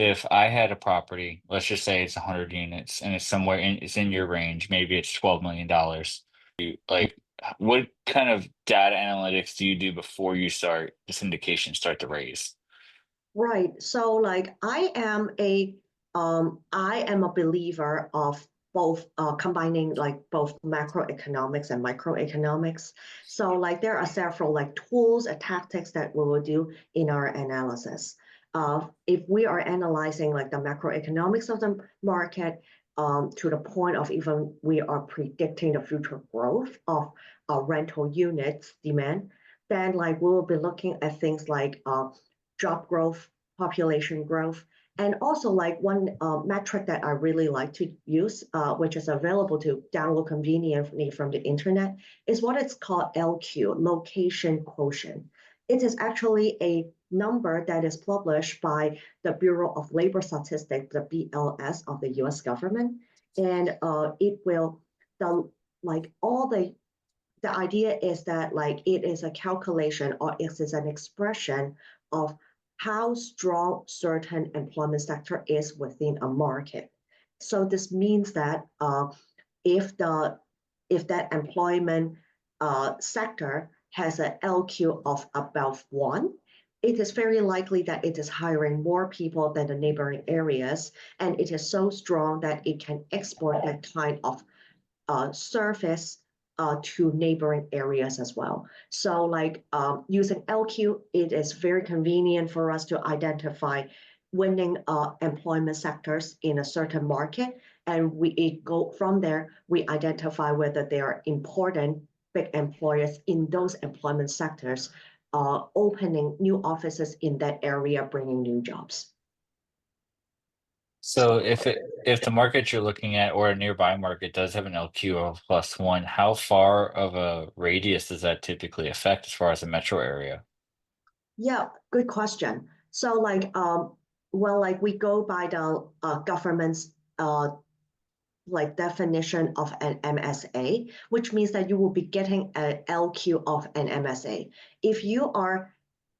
if I had a property, let's just say it's 100 units and it's in your range, maybe it's $12 million. Like, what kind of data analytics do you do before you start the syndication start to raise? Right. So like I am a believer of both combining like both macroeconomics and microeconomics. So like there are several like tools and tactics that we will do in our analysis. If we are analyzing like the macroeconomics of the market to the point of even we are predicting the future growth of rental units demand, then like we will be looking at things like job growth, population growth, and also like one metric that I really like to use, which is available to download conveniently from the internet, is what it's called LQ, location quotient. It is actually a number that is published by the Bureau of Labor Statistics, the BLS of the U.S. government, and it will the like all the idea is that like it is a calculation or it is an expression of how strong certain employment sector is within a market. So this means that if the if that employment sector has an LQ of about 1, it is very likely that it is hiring more people than the neighboring areas, and it is so strong that it can export that kind of surface to neighboring areas as well. So like using LQ, it is very convenient for us to identify winning employment sectors in a certain market. And we go from there, we identify whether they are important big employers in those employment sectors, opening new offices in that area, bringing new jobs. So if the market you're looking at or a nearby market does have an LQ of +1, how far of a radius does that typically affect as far as the metro area? Yeah, good question. So well, like we go by the government's like definition of an MSA, which means that you will be getting an LQ of an MSA. If you are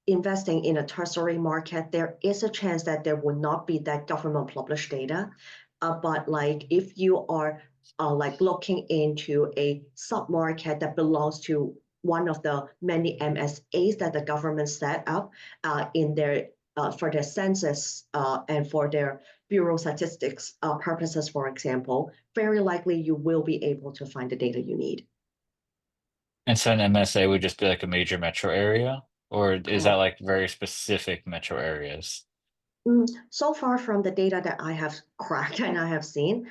investing in a tertiary market, there is a chance that there will not be that government published data. But like if you are like looking into a sub-market that belongs to one of the many MSAs that the government set up in their for their census and for their bureau statistics purposes, for example, very likely you will be able to find the data you need. And so an MSA would just be like a major metro area, or is that Correct. like very specific metro areas? So far from the data that I have cracked and I have seen,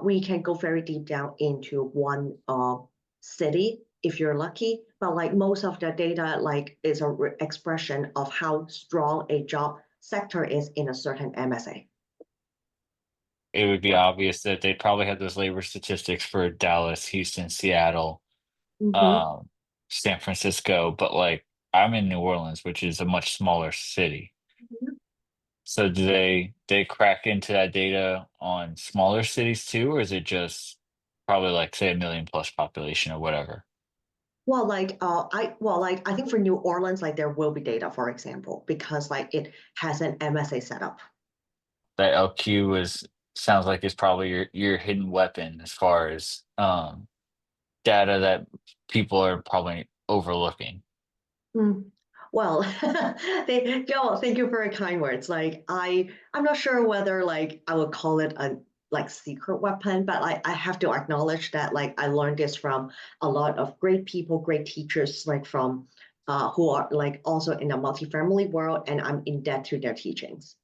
we can go very deep down into one city if you're lucky. But like most of the data, like is a expression of how strong a job sector is in a certain MSA. It would be obvious that they probably have those labor statistics for Dallas, Houston, Seattle, Mhm. um, San Francisco, but like I'm in New Orleans, which is a much smaller city. So do they crack into that data on smaller cities too, or is it just probably like say a million plus population or whatever? I think for New Orleans, like there will be data, for example, because like it has an MSA setup. That LQ is sounds like it's probably your hidden weapon as far as data that people are probably overlooking. Mm. Well, Joel, thank you for your kind words. Like I'm not sure whether like I would call it a like secret weapon, but I have to acknowledge that like I learned this from a lot of great people, great teachers, like from who are like also in the multifamily world, and I'm in debt to their teachings.